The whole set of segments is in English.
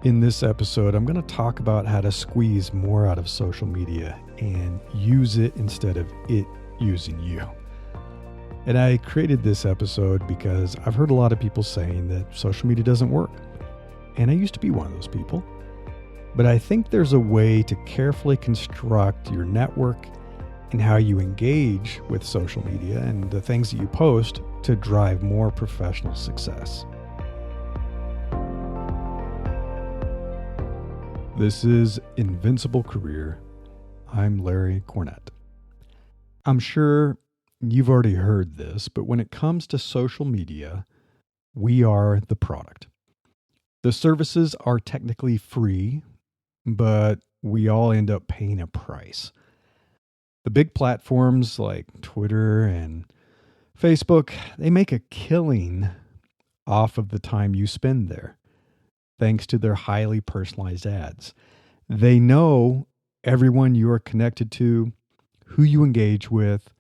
In this episode, I'm going to talk about how to squeeze more out of social media and use it instead of it using you. And I created this episode because I've heard a lot of people saying that social media doesn't work. And I used to be one of those people. But I think there's a way to carefully construct your network and how you engage with social media and the things that you post to drive more professional success. This is Invincible Career. I'm Larry Cornett. I'm sure you've already heard this, but when it comes to social media, we are the product. The services are technically free, but we all end up paying a price. The big platforms like Twitter and Facebook, they make a killing off of the time you spend there, thanks to their highly personalized ads. They know everyone you are connected to, who you engage with,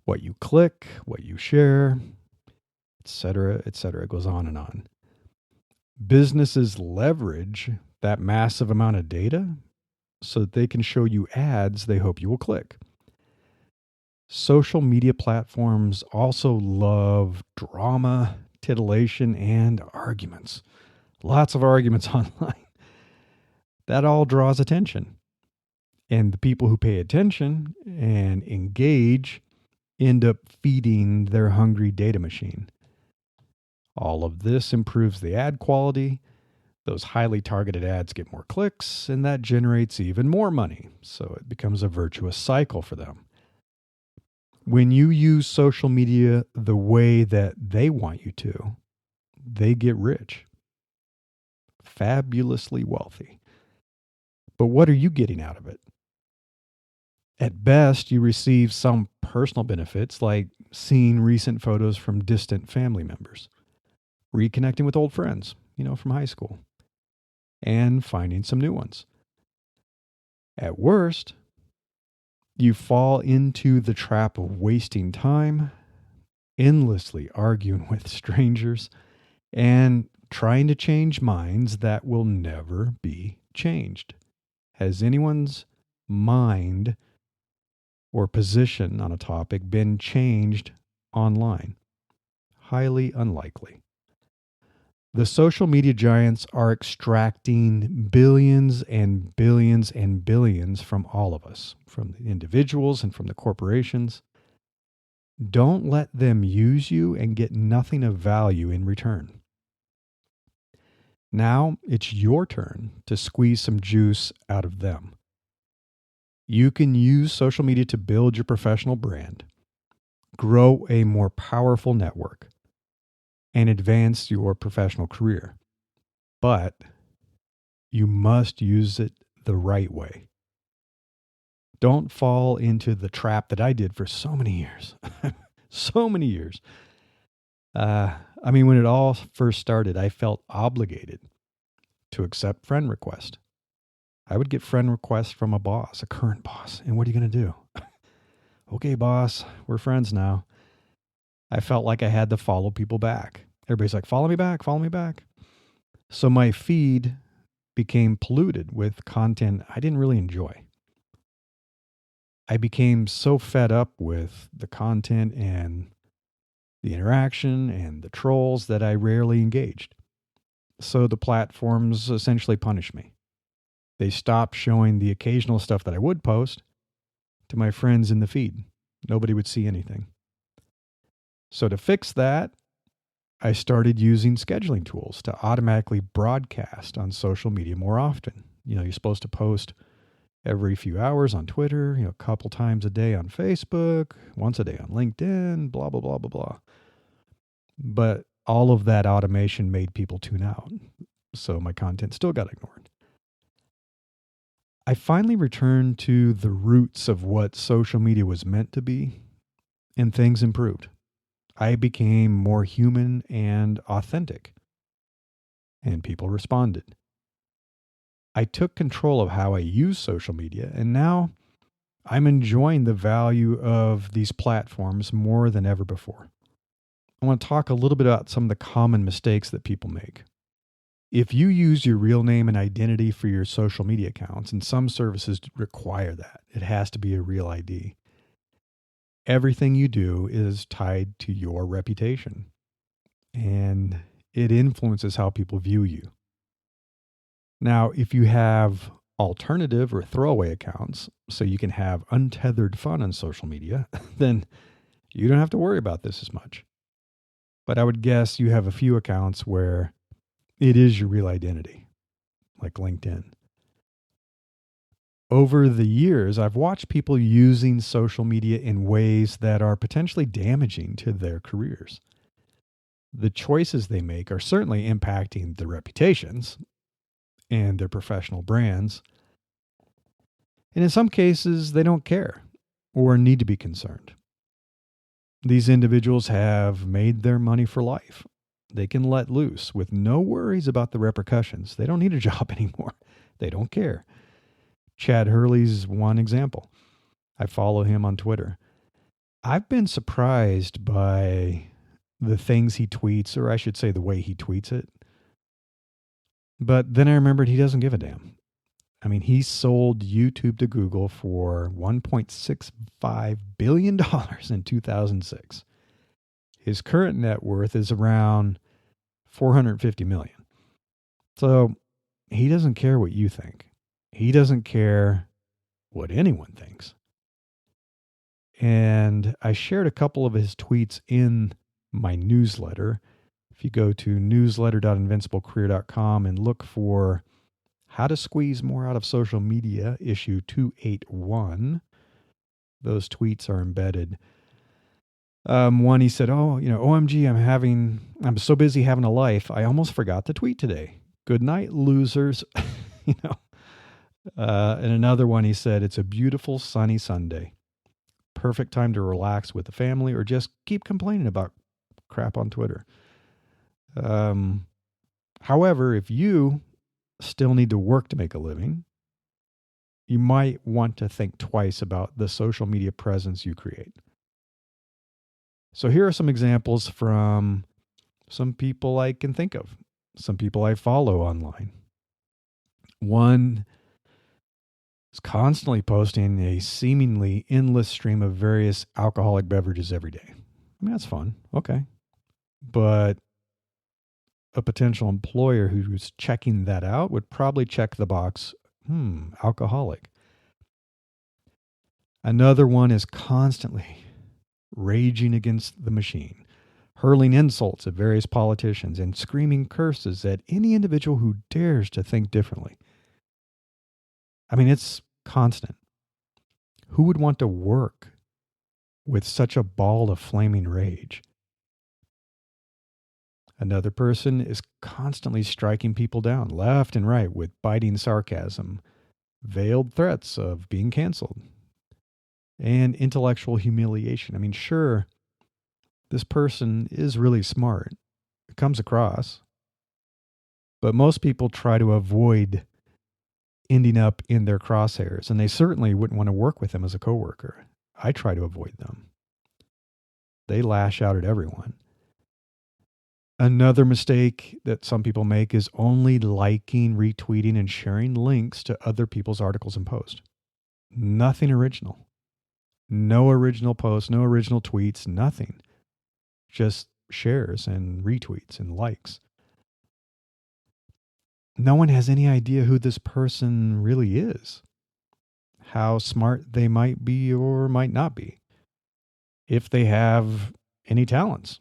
what you click, what you share, etc., etc. It goes on and on. Businesses leverage that massive amount of data so that they can show you ads they hope you will click. Social media platforms also love drama, titillation, and arguments. Lots of arguments online. That all draws attention. And the people who pay attention and engage end up feeding their hungry data machine. All of this improves the ad quality. Those highly targeted ads get more clicks, and that generates even more money. So it becomes a virtuous cycle for them. When you use social media the way that they want you to, they get rich. Fabulously wealthy. But what are you getting out of it? At best, you receive some personal benefits like seeing recent photos from distant family members, reconnecting with old friends, from high school, and finding some new ones. At worst, you fall into the trap of wasting time, endlessly arguing with strangers, and trying to change minds that will never be changed. Has anyone's mind or position on a topic been changed online? Highly unlikely. The social media giants are extracting billions and billions and billions from all of us, from the individuals and from the corporations. Don't let them use you and get nothing of value in return. Now it's your turn to squeeze some juice out of them. You can use social media to build your professional brand, grow a more powerful network, and advance your professional career. But you must use it the right way. Don't fall into the trap that I did for so many years. So many years. When it all first started, I felt obligated to accept friend requests. I would get friend requests from a boss, a current boss. And what are you going to do? Okay, boss, we're friends now. I felt like I had to follow people back. Everybody's like, follow me back, follow me back. So my feed became polluted with content I didn't really enjoy. I became so fed up with the content and the interaction and the trolls that I rarely engaged. So the platforms essentially punished me. They stopped showing the occasional stuff that I would post to my friends in the feed. Nobody would see anything. So to fix that, I started using scheduling tools to automatically broadcast on social media more often. You're supposed to post every few hours on Twitter, a couple times a day on Facebook, once a day on LinkedIn, blah, blah, blah, blah, blah. But all of that automation made people tune out. So my content still got ignored. I finally returned to the roots of what social media was meant to be, and things improved. I became more human and authentic, and people responded. I took control of how I use social media, and now I'm enjoying the value of these platforms more than ever before. I want to talk a little bit about some of the common mistakes that people make. If you use your real name and identity for your social media accounts, and some services require that, it has to be a real ID. Everything you do is tied to your reputation, and it influences how people view you. Now, if you have alternative or throwaway accounts, so you can have untethered fun on social media, then you don't have to worry about this as much. But I would guess you have a few accounts where it is your real identity, like LinkedIn. Over the years, I've watched people using social media in ways that are potentially damaging to their careers. The choices they make are certainly impacting their reputations and their professional brands. And in some cases, they don't care or need to be concerned. These individuals have made their money for life. They can let loose with no worries about the repercussions. They don't need a job anymore. They don't care. Chad Hurley's one example. I follow him on Twitter. I've been surprised by the things he tweets, or I should say the way he tweets it. But then I remembered he doesn't give a damn. I mean, he sold YouTube to Google for $1.65 billion in 2006. His current net worth is around $450 million. So he doesn't care what you think. He doesn't care what anyone thinks. And I shared a couple of his tweets in my newsletter. If you go to newsletter.invinciblecareer.com and look for How to Squeeze More Out of Social Media, issue 281, those tweets are embedded. One, he said, OMG, I'm so busy having a life, I almost forgot to tweet today. Good night, losers. And another one, he said, it's a beautiful sunny Sunday. Perfect time to relax with the family or just keep complaining about crap on Twitter. However, if you still need to work to make a living, you might want to think twice about the social media presence you create. So here are some examples from some people I can think of, some people I follow online. One is constantly posting a seemingly endless stream of various alcoholic beverages every day. I mean, that's fun. Okay. But a potential employer who's checking that out would probably check the box, alcoholic. Another one is constantly raging against the machine, hurling insults at various politicians and screaming curses at any individual who dares to think differently. I mean, it's constant. Who would want to work with such a ball of flaming rage? Another person is constantly striking people down left and right with biting sarcasm, veiled threats of being canceled, and intellectual humiliation. I mean, sure, this person is really smart. It comes across. But most people try to avoid ending up in their crosshairs, and they certainly wouldn't want to work with them as a coworker. I try to avoid them. They lash out at everyone. Another mistake that some people make is only liking, retweeting, and sharing links to other people's articles and posts. Nothing original. No original posts, no original tweets, nothing. Just shares and retweets and likes. No one has any idea who this person really is, how smart they might be or might not be, if they have any talents.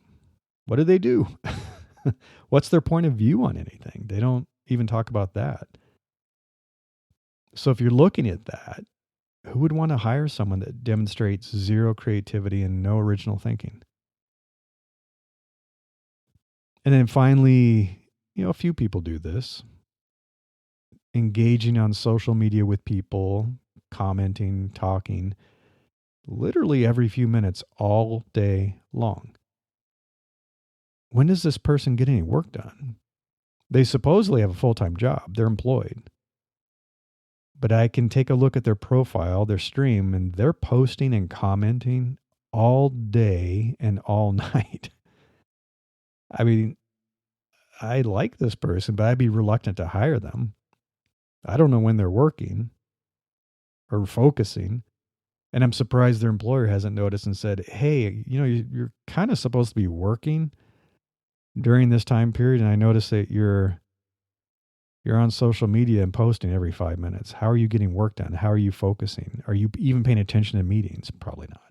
What do they do? What's their point of view on anything? They don't even talk about that. So if you're looking at that, who would want to hire someone that demonstrates zero creativity and no original thinking? And then finally, a few people do this. Engaging on social media with people, commenting, talking, literally every few minutes all day long. When does this person get any work done? They supposedly have a full-time job. They're employed. But I can take a look at their profile, their stream, and they're posting and commenting all day and all night. I mean, I like this person, but I'd be reluctant to hire them. I don't know when they're working or focusing. And I'm surprised their employer hasn't noticed and said, hey, you're kind of supposed to be working during this time period. And I notice that you're on social media and posting every 5 minutes. How are you getting work done? How are you focusing? Are you even paying attention to meetings? Probably not.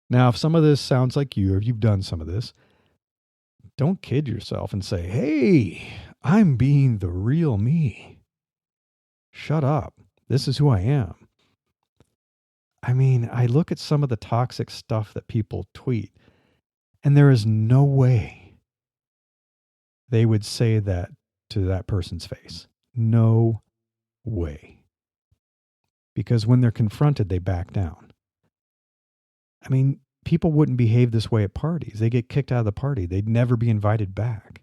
Now, if some of this sounds like you, or you've done some of this, don't kid yourself and say, hey, I'm being the real me. Shut up. This is who I am. I mean, I look at some of the toxic stuff that people tweet, and there is no way they would say that to that person's face. No way. Because when they're confronted, they back down. I mean, people wouldn't behave this way at parties. They get kicked out of the party. They'd never be invited back.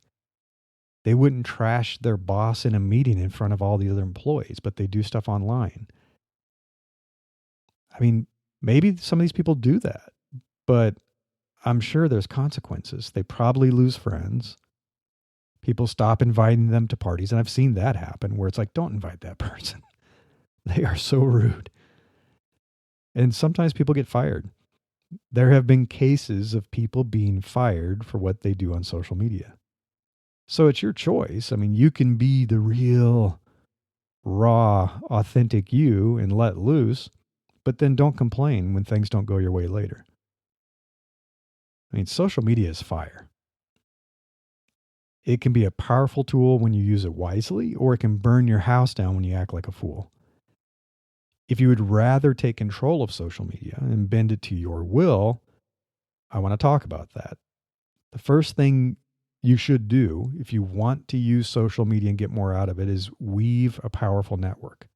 They wouldn't trash their boss in a meeting in front of all the other employees, but they do stuff online. I mean, maybe some of these people do that, but I'm sure there's consequences. They probably lose friends. People stop inviting them to parties, and I've seen that happen where it's like, don't invite that person. They are so rude. And sometimes people get fired. There have been cases of people being fired for what they do on social media. So it's your choice. I mean, you can be the real, raw, authentic you and let loose, but then don't complain when things don't go your way later. I mean, social media is fire. It can be a powerful tool when you use it wisely, or it can burn your house down when you act like a fool. If you would rather take control of social media and bend it to your will, I want to talk about that. The first thing you should do if you want to use social media and get more out of it is weave a powerful network.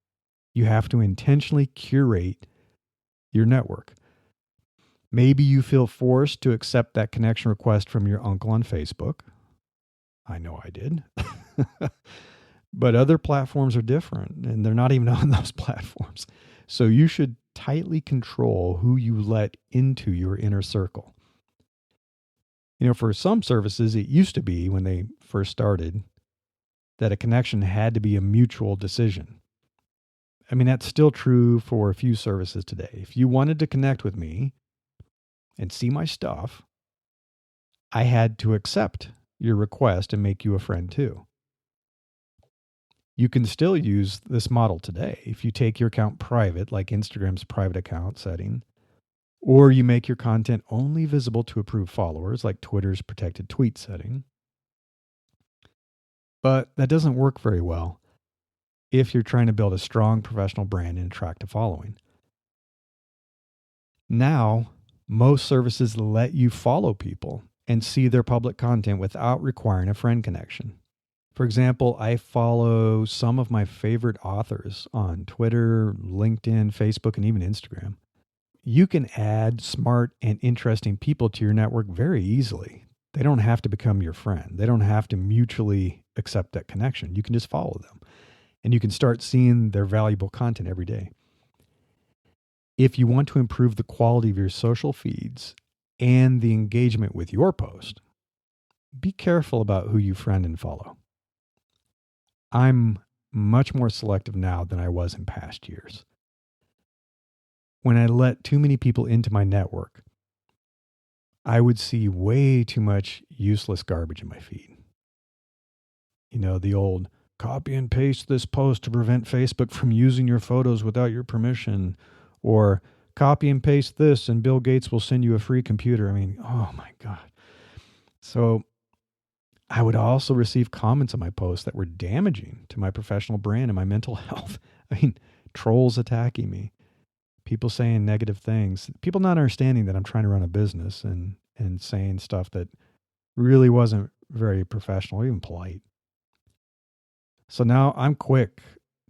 You have to intentionally curate your network. Maybe you feel forced to accept that connection request from your uncle on Facebook. I know I did. But other platforms are different, and they're not even on those platforms. So you should tightly control who you let into your inner circle. For some services, it used to be when they first started that a connection had to be a mutual decision. I mean, that's still true for a few services today. If you wanted to connect with me and see my stuff, I had to accept your request and make you a friend too. You can still use this model today if you take your account private, like Instagram's private account setting, or you make your content only visible to approved followers, like Twitter's protected tweet setting. But that doesn't work very well if you're trying to build a strong professional brand and attract a following. Now, most services let you follow people and see their public content without requiring a friend connection. For example, I follow some of my favorite authors on Twitter, LinkedIn, Facebook, and even Instagram. You can add smart and interesting people to your network very easily. They don't have to become your friend. They don't have to mutually accept that connection. You can just follow them, and you can start seeing their valuable content every day. If you want to improve the quality of your social feeds and the engagement with your post, be careful about who you friend and follow. I'm much more selective now than I was in past years. When I let too many people into my network, I would see way too much useless garbage in my feed. The old copy and paste this post to prevent Facebook from using your photos without your permission, or copy and paste this and Bill Gates will send you a free computer. I mean, oh my God. So I would also receive comments on my posts that were damaging to my professional brand and my mental health. I mean, trolls attacking me, people saying negative things, people not understanding that I'm trying to run a business and saying stuff that really wasn't very professional, even polite. So now I'm quick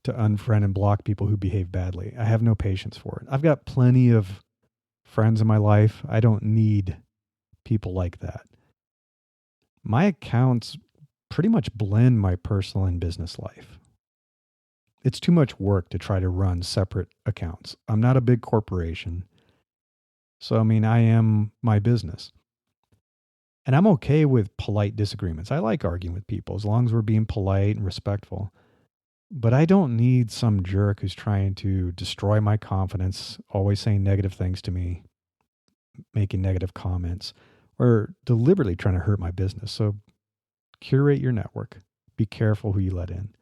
to unfriend and block people who behave badly. I have no patience for it. I've got plenty of friends in my life. I don't need people like that. My accounts pretty much blend my personal and business life. It's too much work to try to run separate accounts. I'm not a big corporation. So, I am my business. And I'm okay with polite disagreements. I like arguing with people as long as we're being polite and respectful. But I don't need some jerk who's trying to destroy my confidence, always saying negative things to me, making negative comments, or deliberately trying to hurt my business. So curate your network. Be careful who you let in.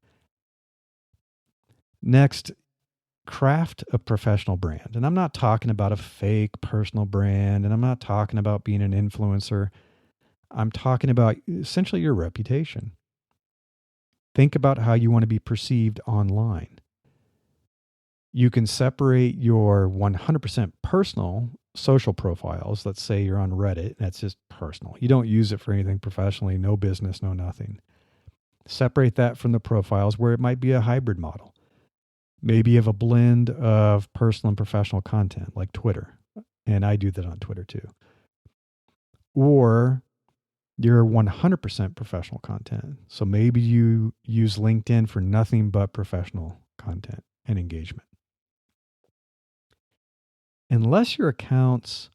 Next, craft a professional brand. And I'm not talking about a fake personal brand, and I'm not talking about being an influencer. I'm talking about essentially your reputation. Think about how you want to be perceived online. You can separate your 100% personal social profiles. Let's say you're on Reddit. That's just personal. You don't use it for anything professionally, no business, no nothing. Separate that from the profiles where it might be a hybrid model. Maybe you have a blend of personal and professional content like Twitter. And I do that on Twitter too. Or you're 100% professional content. So maybe you use LinkedIn for nothing but professional content and engagement. Unless your accounts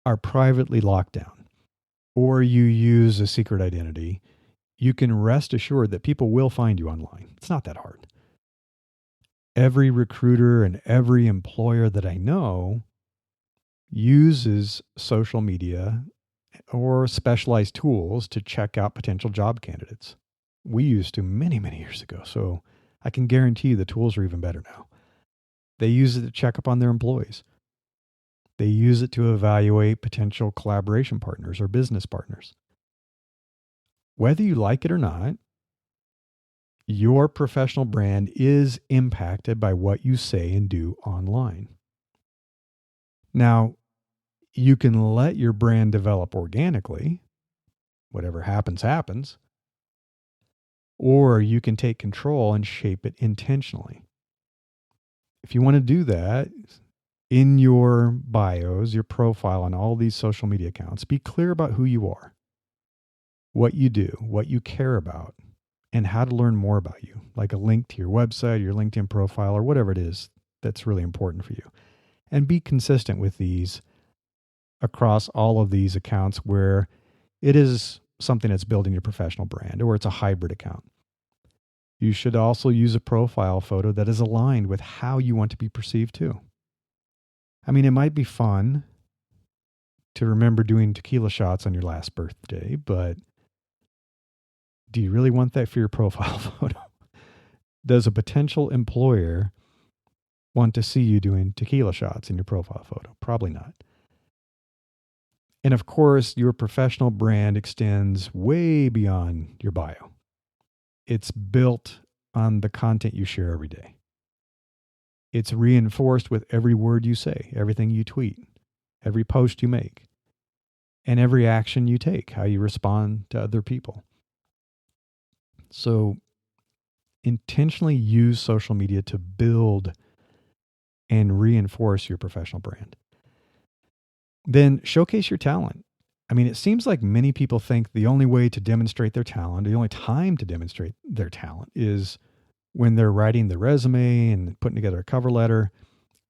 are privately locked down or you use a secret identity, you can rest assured that people will find you online. It's not that hard. Every recruiter and every employer that I know uses social media or specialized tools to check out potential job candidates. We used to many, many years ago. So I can guarantee you the tools are even better now. They use it to check up on their employees. They use it to evaluate potential collaboration partners or business partners. Whether you like it or not, your professional brand is impacted by what you say and do online. Now, you can let your brand develop organically. Whatever happens, happens. Or you can take control and shape it intentionally. If you want to do that, in your bios, your profile on all these social media accounts, be clear about who you are, what you do, what you care about, and how to learn more about you, like a link to your website, your LinkedIn profile, or whatever it is that's really important for you. And be consistent with these across all of these accounts where it is something that's building your professional brand or it's a hybrid account. You should also use a profile photo that is aligned with how you want to be perceived too. I mean, it might be fun to remember doing tequila shots on your last birthday, but do you really want that for your profile photo? Does a potential employer want to see you doing tequila shots in your profile photo? Probably not. And of course, your professional brand extends way beyond your bio. It's built on the content you share every day. It's reinforced with every word you say, everything you tweet, every post you make, and every action you take, how you respond to other people. So intentionally use social media to build and reinforce your professional brand. Then showcase your talent. I mean, it seems like many people think the only way to demonstrate their talent, the only time to demonstrate their talent is when they're writing the resume and putting together a cover letter,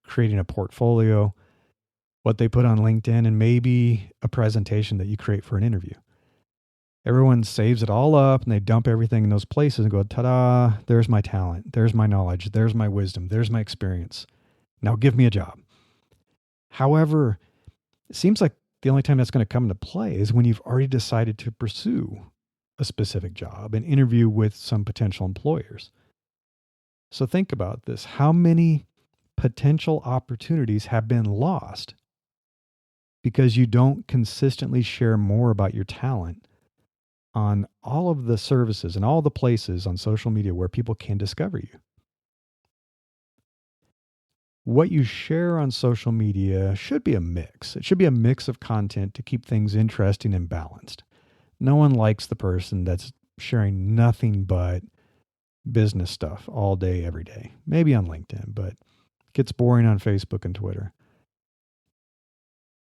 creating a portfolio, what they put on LinkedIn, and maybe a presentation that you create for an interview. Everyone saves it all up and they dump everything in those places and go, ta-da, there's my talent, there's my knowledge, there's my wisdom, there's my experience. Now give me a job. However, it seems like the only time that's going to come into play is when you've already decided to pursue a specific job and interview with some potential employers. So think about this. How many potential opportunities have been lost because you don't consistently share more about your talent on all of the services and all the places on social media where people can discover you? What you share on social media should be a mix. It should be a mix of content to keep things interesting and balanced. No one likes the person that's sharing nothing but business stuff all day, every day. Maybe on LinkedIn, but it gets boring on Facebook and Twitter.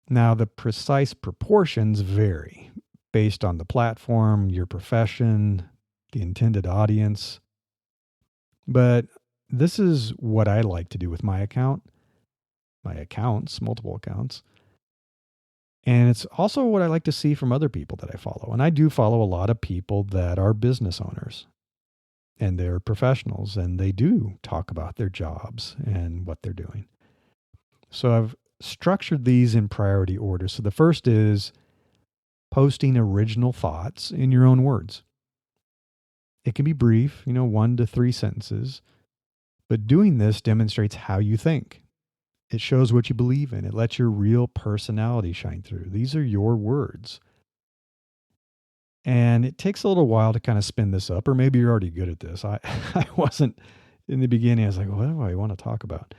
Now, the precise proportions vary based on the platform, your profession, the intended audience. But this is what I like to do with my account, my accounts, multiple accounts. And it's also what I like to see from other people that I follow. And I do follow a lot of people that are business owners and they're professionals and they do talk about their jobs and what they're doing. So I've structured these in priority order. So the first is posting original thoughts in your own words. It can be brief, 1 to 3 sentences, but doing this demonstrates how you think. It shows what you believe in. It lets your real personality shine through. These are your words. And it takes a little while to kind of spin this up, or maybe you're already good at this. I wasn't in the beginning. I was like, what do I want to talk about?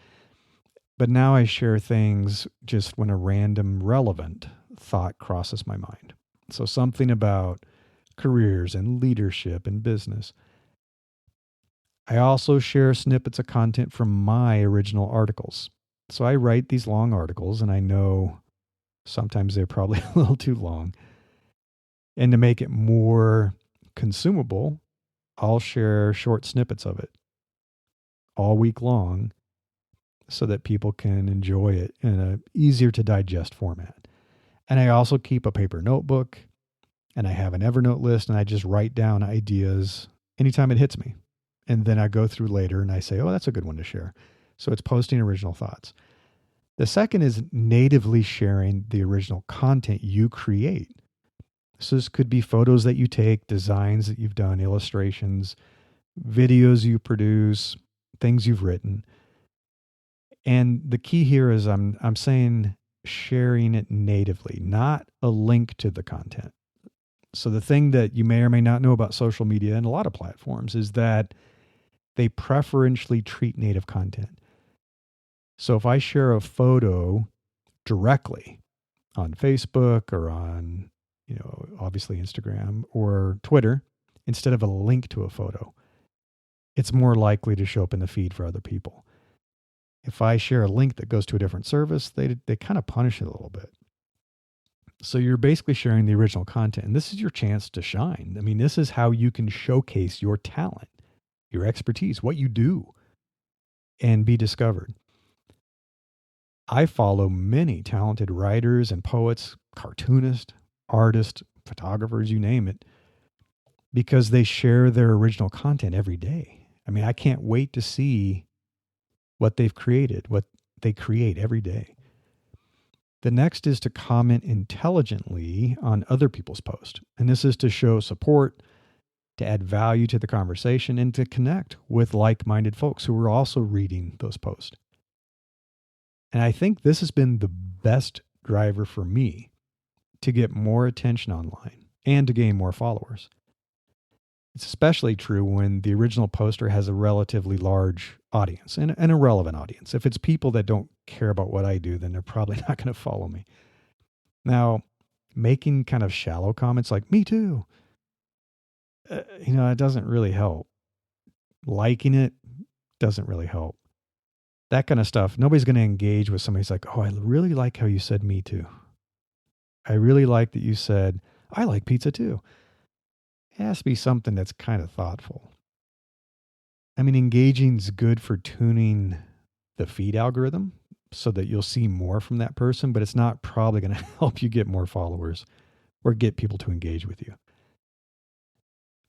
But now I share things just when a random relevant thought crosses my mind. So something about careers and leadership and business. I also share snippets of content from my original articles. So I write these long articles, and I know sometimes they're probably a little too long. And to make it more consumable, I'll share short snippets of it all week long so that people can enjoy it in an easier to digest format. And I also keep a paper notebook, and I have an Evernote list, and I just write down ideas anytime it hits me. And then I go through later and I say, oh, that's a good one to share. So it's posting original thoughts. The second is natively sharing the original content you create. So this could be photos that you take, designs that you've done, illustrations, videos you produce, things you've written. And the key here is I'm saying sharing it natively, not a link to the content. So the thing that you may or may not know about social media and a lot of platforms is that they preferentially treat native content. So if I share a photo directly on Facebook or on, obviously Instagram or Twitter, instead of a link to a photo, it's more likely to show up in the feed for other people. If I share a link that goes to a different service, they kind of punish it a little bit. So you're basically sharing the original content, and this is your chance to shine. I mean, this is how you can showcase your talent, your expertise, what you do, and be discovered. I follow many talented writers and poets, cartoonists, artists, photographers, you name it, because they share their original content every day. I mean, I can't wait to see what they've created, what they create every day. The next is to comment intelligently on other people's posts. And this is to show support, to add value to the conversation, and to connect with like-minded folks who are also reading those posts. And I think this has been the best driver for me to get more attention online and to gain more followers. It's especially true when the original poster has a relatively large audience and a relevant audience. If it's people that don't care about what I do, then they're probably not going to follow me. Now, making kind of shallow comments like, me too, it doesn't really help. Liking it doesn't really help. That kind of stuff, nobody's going to engage with somebody who's like, oh, I really like how you said me too. I really like that you said, I like pizza too. It has to be something that's kind of thoughtful. I mean, engaging's good for tuning the feed algorithm so that you'll see more from that person, but it's not probably going to help you get more followers or get people to engage with you.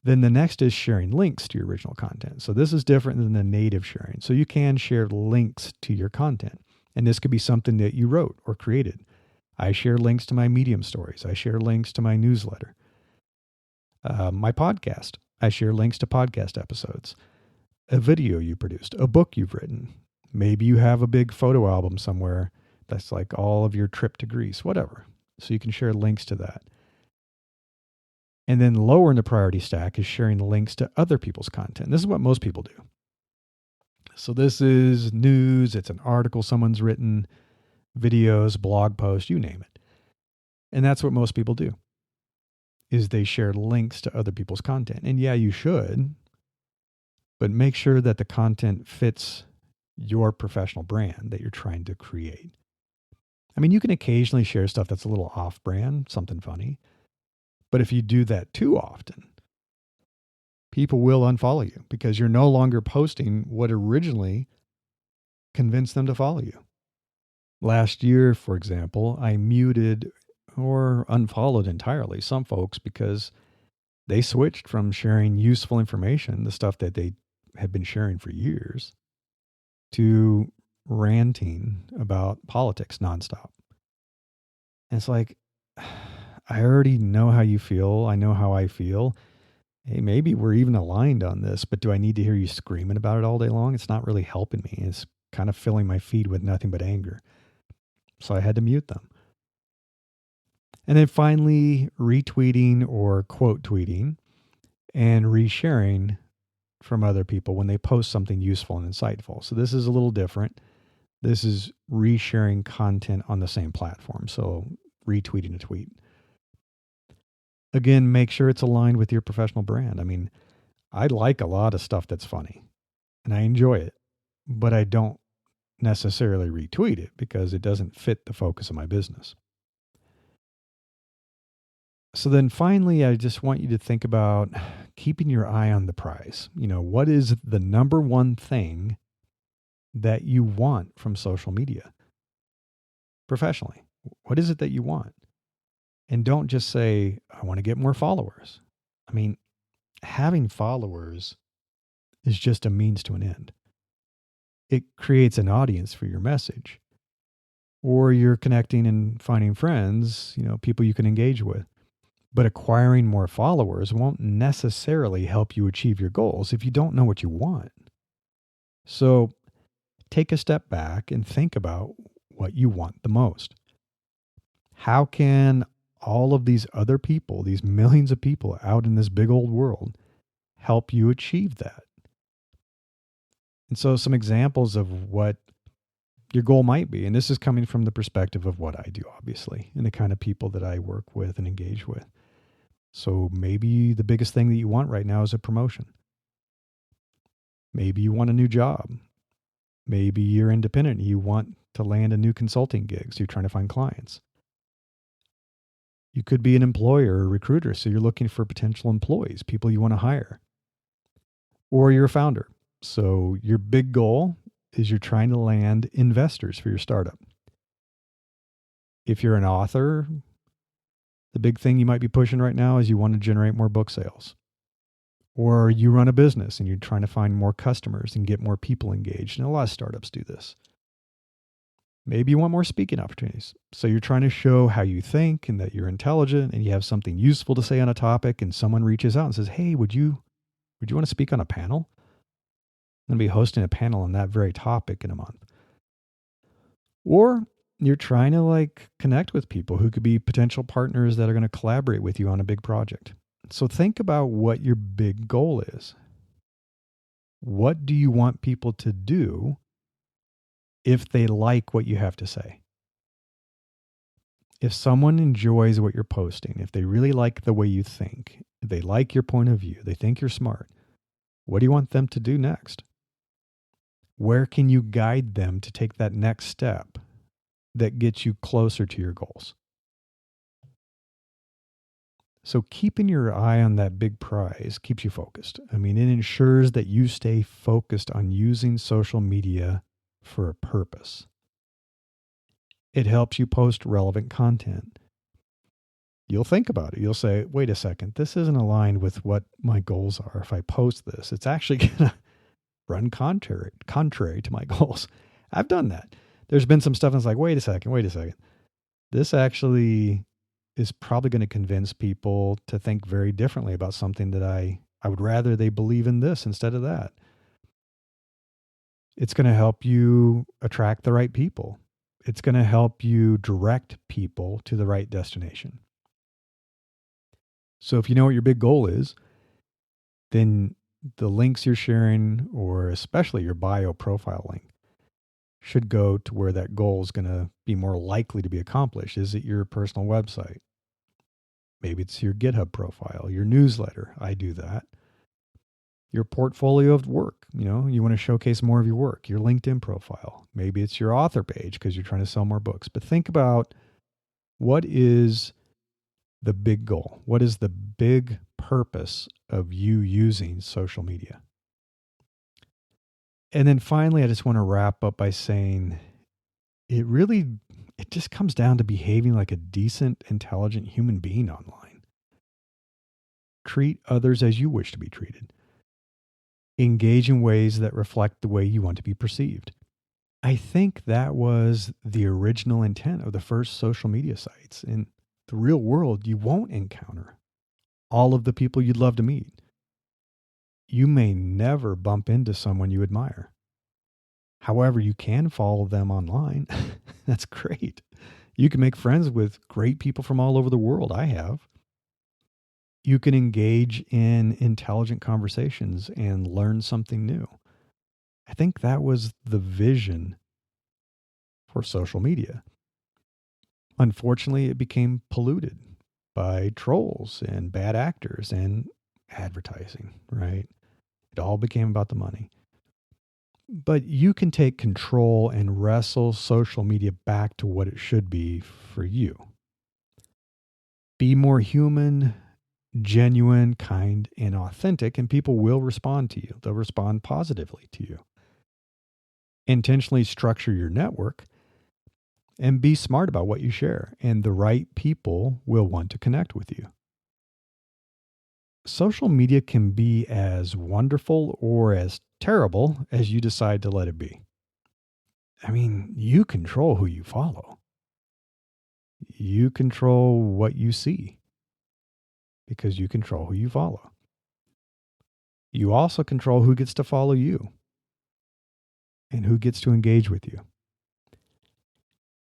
Then the next is sharing links to your original content. So this is different than the native sharing. So you can share links to your content. And this could be something that you wrote or created. I share links to my Medium stories. I share links to my newsletter. My podcast. I share links to podcast episodes. A video you produced. A book you've written. Maybe you have a big photo album somewhere that's like all of your trip to Greece. Whatever. So you can share links to that. And then lower in the priority stack is sharing links to other people's content. This is what most people do. So this is news, it's an article someone's written, videos, blog posts, you name it. And that's what most people do, is they share links to other people's content. And yeah, you should, but make sure that the content fits your professional brand that you're trying to create. I mean, you can occasionally share stuff that's a little off-brand, something funny. But if you do that too often, people will unfollow you because you're no longer posting what originally convinced them to follow you. Last year, for example, I muted or unfollowed entirely some folks because they switched from sharing useful information, the stuff that they had been sharing for years, to ranting about politics nonstop. And it's like, I already know how you feel. I know how I feel. Hey, maybe we're even aligned on this, but do I need to hear you screaming about it all day long? It's not really helping me. It's kind of filling my feed with nothing but anger. So I had to mute them. And then finally, retweeting or quote tweeting and resharing from other people when they post something useful and insightful. So this is a little different. This is resharing content on the same platform. So retweeting a tweet. Again, make sure it's aligned with your professional brand. I mean, I like a lot of stuff that's funny and I enjoy it, but I don't necessarily retweet it because it doesn't fit the focus of my business. So then finally, I just want you to think about keeping your eye on the prize. You know, what is the number one thing that you want from social media professionally? What is it that you want? And don't just say, I want to get more followers. I mean, having followers is just a means to an end. It creates an audience for your message. Or you're connecting and finding friends, you know, people you can engage with. But acquiring more followers won't necessarily help you achieve your goals if you don't know what you want. So take a step back and think about what you want the most. How can all of these other people, these millions of people out in this big old world, help you achieve that? And so some examples of what your goal might be, and this is coming from the perspective of what I do, obviously, and the kind of people that I work with and engage with. So maybe the biggest thing that you want right now is a promotion. Maybe you want a new job. Maybe you're independent and you want to land a new consulting gig, so you're trying to find clients. You could be an employer or recruiter, so you're looking for potential employees, people you want to hire. Or you're a founder. So your big goal is you're trying to land investors for your startup. If you're an author, the big thing you might be pushing right now is you want to generate more book sales. Or you run a business and you're trying to find more customers and get more people engaged. And a lot of startups do this. Maybe you want more speaking opportunities. So you're trying to show how you think and that you're intelligent and you have something useful to say on a topic, and someone reaches out and says, hey, would you want to speak on a panel? I'm going to be hosting a panel on that very topic in a month. Or you're trying to connect with people who could be potential partners that are going to collaborate with you on a big project. So think about what your big goal is. What do you want people to do if they like what you have to say? If someone enjoys what you're posting, if they really like the way you think, if they like your point of view, they think you're smart, what do you want them to do next? Where can you guide them to take that next step that gets you closer to your goals? So keeping your eye on that big prize keeps you focused. I mean, it ensures that you stay focused on using social media for a purpose. It helps you post relevant content. You'll think about it. You'll say, wait a second, this isn't aligned with what my goals are. If I post this, it's actually going to run contrary to my goals. I've done that. There's been some stuff that's like, wait a second. This actually is probably going to convince people to think very differently about something that I would rather they believe in this instead of that. It's going to help you attract the right people. It's going to help you direct people to the right destination. So if you know what your big goal is, then the links you're sharing, or especially your bio profile link, should go to where that goal is going to be more likely to be accomplished. Is it your personal website? Maybe it's your GitHub profile, your newsletter. I do that. Your portfolio of work. You want to showcase more of your work. Your LinkedIn profile. Maybe it's your author page because you're trying to sell more books. But think about, what is the big goal? What is the big purpose of you using social media? And then finally, I just want to wrap up by saying, it really It just comes down to behaving like a decent, intelligent human being online. Treat others as you wish to be treated. Engage in ways that reflect the way you want to be perceived. I think that was the original intent of the first social media sites. In the real world, you won't encounter all of the people you'd love to meet. You may never bump into someone you admire. However, you can follow them online. That's great. You can make friends with great people from all over the world. I have. You can engage in intelligent conversations and learn something new. I think that was the vision for social media. Unfortunately, it became polluted by trolls and bad actors and advertising, right? It all became about the money. But you can take control and wrestle social media back to what it should be for you. Be more human, genuine, kind, and authentic, and people will respond to you. They'll respond positively to you. Intentionally structure your network and be smart about what you share, and the right people will want to connect with you. Social media can be as wonderful or as terrible as you decide to let it be. I mean, you control who you follow. You control what you see because you control who you follow. You also control who gets to follow you and who gets to engage with you.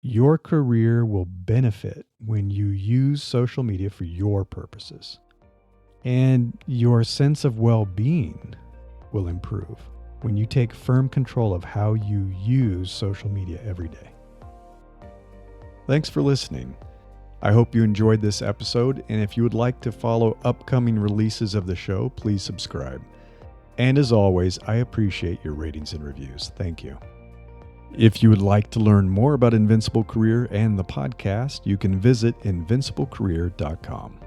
Your career will benefit when you use social media for your purposes. And your sense of well-being will improve when you take firm control of how you use social media every day. Thanks for listening. I hope you enjoyed this episode, and if you would like to follow upcoming releases of the show, please subscribe. And as always, I appreciate your ratings and reviews. Thank you. If you would like to learn more about Invincible Career and the podcast, you can visit invinciblecareer.com.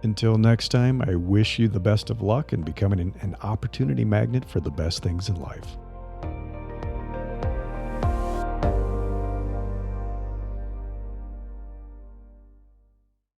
Until next time, I wish you the best of luck in becoming an opportunity magnet for the best things in life.